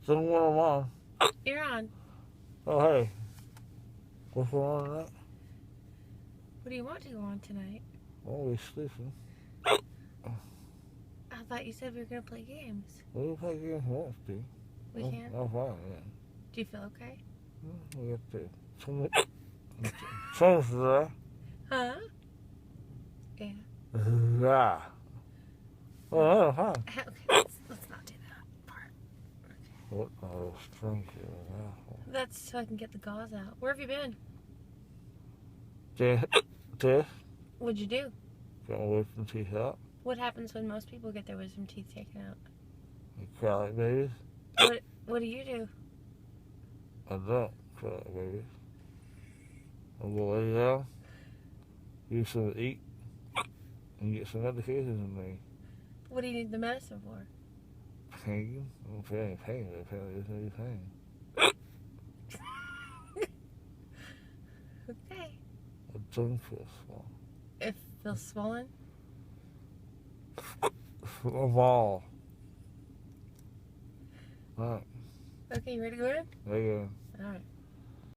Something going on. You're on. Oh, hey. What's going on tonight? What do you want to go on tonight? Oh, we're sleeping. I thought you said we were going to play games. We can play games once, dude. We can? I'm fine, yeah. Do you feel okay? We got the songs today. Huh? Yeah. Yeah. Oh, huh. Okay, let's not do that part. What? Oh, strange. That's so I can get the gauze out. Where have you been? This? What'd you do? Got my wisdom teeth out. What happens when most people get their wisdom teeth taken out? You cry like babies? What do you do? I don't cry like babies. I'm gonna lay down, get something to eat, and get some medication in me. What do you need the medicine for? Pain? I don't feel any pain. I feel there's no pain. Okay. My tongue feels small. It feels swollen? A ball. Alright. Okay, you ready to go in? There you go. Alright.